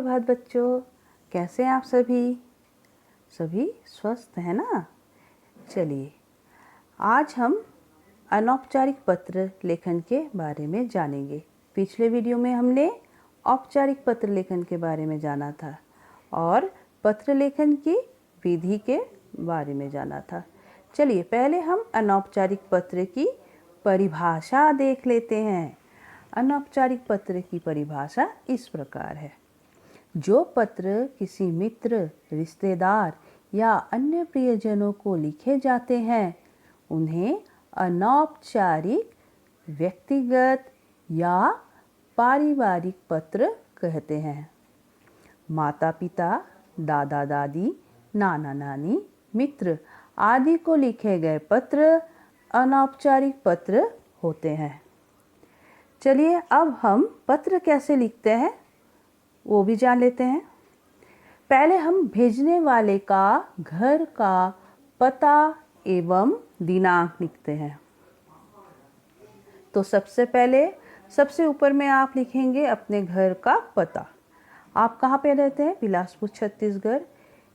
सुप्रभात बच्चों, कैसे हैं आप सभी? सभी स्वस्थ हैं ना? चलिए, आज हम अनौपचारिक पत्र लेखन के बारे में जानेंगे। पिछले वीडियो में हमने औपचारिक पत्र लेखन के बारे में जाना था और पत्र लेखन की विधि के बारे में जाना था। चलिए, पहले हम अनौपचारिक पत्र की परिभाषा देख लेते हैं। अनौपचारिक पत्र की परिभाषा इस प्रकार है। जो पत्र किसी मित्र, रिश्तेदार या अन्य प्रियजनों को लिखे जाते हैं, उन्हें अनौपचारिक, व्यक्तिगत या पारिवारिक पत्र कहते हैं। माता-पिता, दादा-दादी, नाना-नानी, मित्र आदि को लिखे गए पत्र अनौपचारिक पत्र होते हैं। चलिए, अब हम पत्र कैसे लिखते हैं वो भी जान लेते हैं। पहले हम भेजने वाले का घर का पता एवं दिनांक लिखते हैं। तो सबसे पहले सबसे ऊपर में आप लिखेंगे अपने घर का पता। आप कहाँ पे रहते हैं? बिलासपुर, छत्तीसगढ़।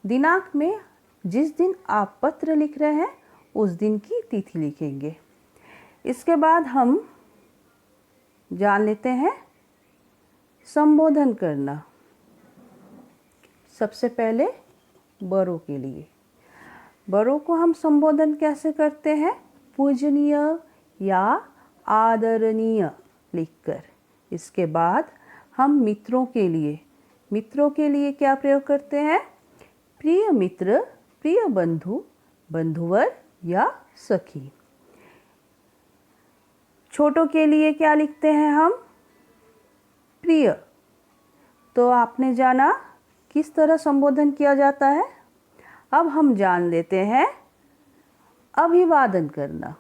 दिनांक में जिस दिन आप पत्र लिख रहे हैं उस दिन की तिथि लिखेंगे। इसके बाद हम जान लेते हैं संबोधन करना। सबसे पहले बड़ों के लिए। बड़ों को हम संबोधन कैसे करते हैं? पूजनीय या आदरणीय लिखकर। इसके बाद हम मित्रों के लिए क्या प्रयोग करते हैं? प्रिय मित्र, प्रिय बंधु, बंधुवर या सखी। छोटों के लिए क्या लिखते हैं हम? प्रिय। तो आपने जाना किस तरह संबोधन किया जाता है। अब हम जान लेते हैं अभिवादन करना।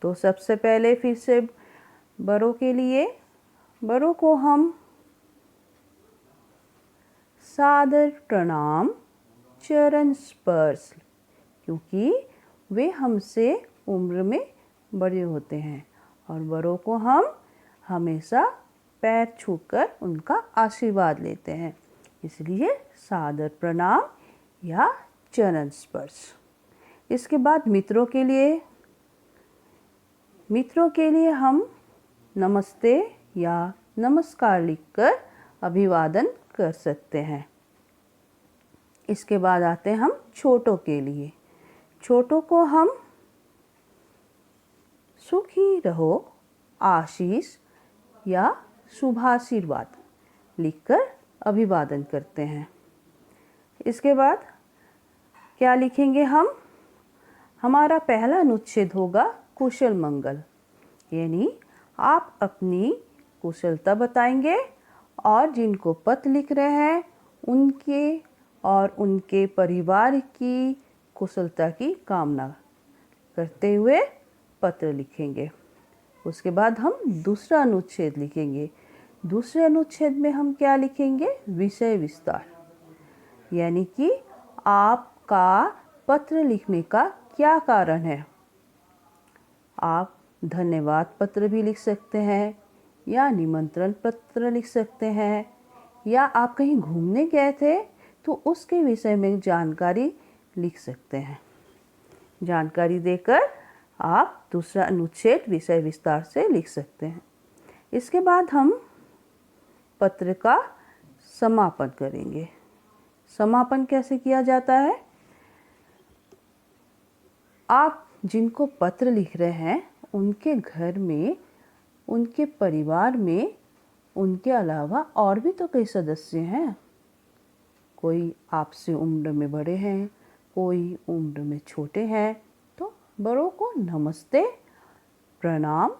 तो सबसे पहले फिर से बड़ों के लिए, बड़ों को हम सादर प्रणाम, चरण स्पर्श, क्योंकि वे हमसे उम्र में बड़े होते हैं और बड़ों को हम हमेशा पैर छूकर उनका आशीर्वाद लेते हैं, इसलिए सादर प्रणाम या चरण स्पर्श। इसके बाद मित्रों के लिए हम नमस्ते या नमस्कार लिखकर अभिवादन कर सकते हैं। इसके बाद आते हैं हम छोटों के लिए। छोटों को हम सुखी रहो, आशीष या शुभाशीर्वाद लिखकर अभिवादन करते हैं। इसके बाद क्या लिखेंगे हम? हमारा पहला अनुच्छेद होगा कुशल मंगल, यानी आप अपनी कुशलता बताएंगे और जिनको पत्र लिख रहे हैं उनके और उनके परिवार की कुशलता की कामना करते हुए पत्र लिखेंगे। उसके बाद हम दूसरा अनुच्छेद लिखेंगे। दूसरे अनुच्छेद में हम क्या लिखेंगे? विषय विस्तार, यानी कि आपका पत्र लिखने का क्या कारण है। आप धन्यवाद पत्र भी लिख सकते हैं या निमंत्रण पत्र लिख सकते हैं, या आप कहीं घूमने गए थे तो उसके विषय में जानकारी लिख सकते हैं। जानकारी देकर आप दूसरा अनुच्छेद विषय विस्तार से लिख सकते हैं। इसके बाद हम पत्र का समापन करेंगे। समापन कैसे किया जाता है? आप जिनको पत्र लिख रहे हैं उनके घर में, उनके परिवार में, उनके अलावा और भी तो कई सदस्य हैं। कोई आपसे उम्र में बड़े हैं, कोई उम्र में छोटे हैं। तो बड़ों को नमस्ते, प्रणाम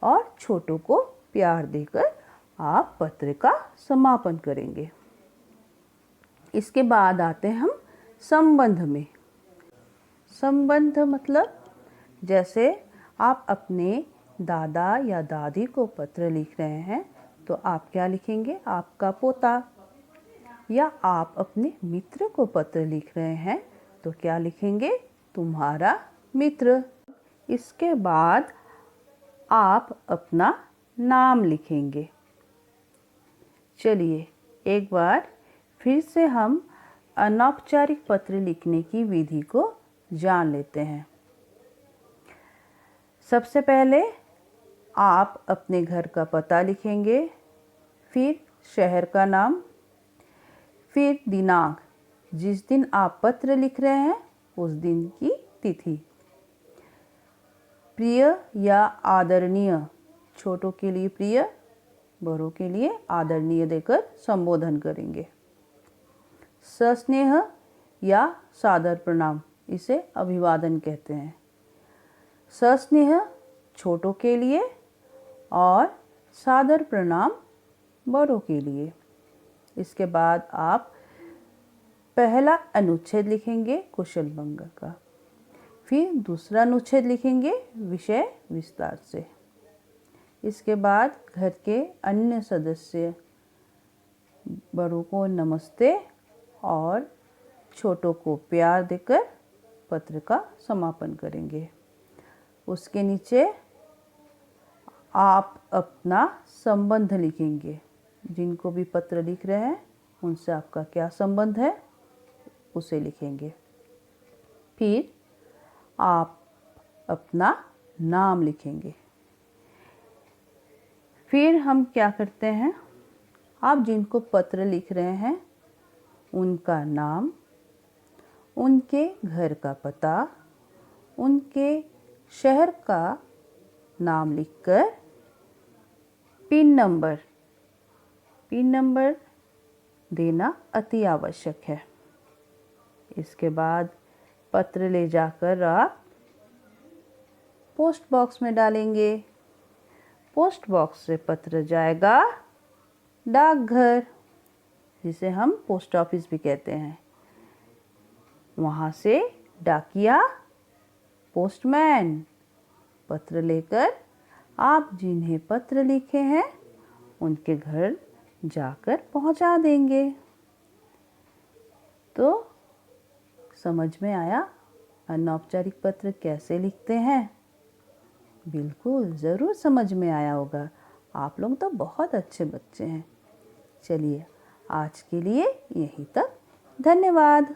और छोटों को प्यार देकर आप पत्र का समापन करेंगे। इसके बाद आते हैं हम संबंध में। संबंध मतलब जैसे आप अपने दादा या दादी को पत्र लिख रहे हैं तो आप क्या लिखेंगे? आपका पोता। या आप अपने मित्र को पत्र लिख रहे हैं तो क्या लिखेंगे? तुम्हारा मित्र। इसके बाद आप अपना नाम लिखेंगे। चलिए, एक बार फिर से हम अनौपचारिक पत्र लिखने की विधि को जान लेते हैं। सबसे पहले आप अपने घर का पता लिखेंगे, फिर शहर का नाम, फिर दिनांक, जिस दिन आप पत्र लिख रहे हैं उस दिन की तिथि। प्रिय या आदरणीय, छोटों के लिए प्रिय, बड़ों के लिए आदरणीय देकर संबोधन करेंगे। सस्नेह या सादर प्रणाम, इसे अभिवादन कहते हैं। सस्नेह छोटों के लिए और सादर प्रणाम बड़ों के लिए। इसके बाद आप पहला अनुच्छेद लिखेंगे कुशलमंगल का, फिर दूसरा अनुच्छेद लिखेंगे विषय विस्तार से। इसके बाद घर के अन्य सदस्य, बड़ों को नमस्ते और छोटों को प्यार देकर पत्र का समापन करेंगे। उसके नीचे आप अपना संबंध लिखेंगे, जिनको भी पत्र लिख रहे हैं उनसे आपका क्या संबंध है उसे लिखेंगे। फिर आप अपना नाम लिखेंगे। फिर हम क्या करते हैं, आप जिनको पत्र लिख रहे हैं उनका नाम, उनके घर का पता, उनके शहर का नाम लिखकर पिन नंबर देना अति आवश्यक है। इसके बाद पत्र ले जाकर आप पोस्ट बॉक्स में डालेंगे। पोस्ट बॉक्स से पत्र जाएगा डाकघर, जिसे हम पोस्ट ऑफिस भी कहते हैं। वहाँ से डाकिया, पोस्टमैन पत्र लेकर आप जिन्हें पत्र लिखे हैं उनके घर जाकर पहुँचा देंगे। तो समझ में आया अनौपचारिक पत्र कैसे लिखते हैं? बिल्कुल ज़रूर समझ में आया होगा। आप लोग तो बहुत अच्छे बच्चे हैं। चलिए आज के लिए यहीं तक। धन्यवाद।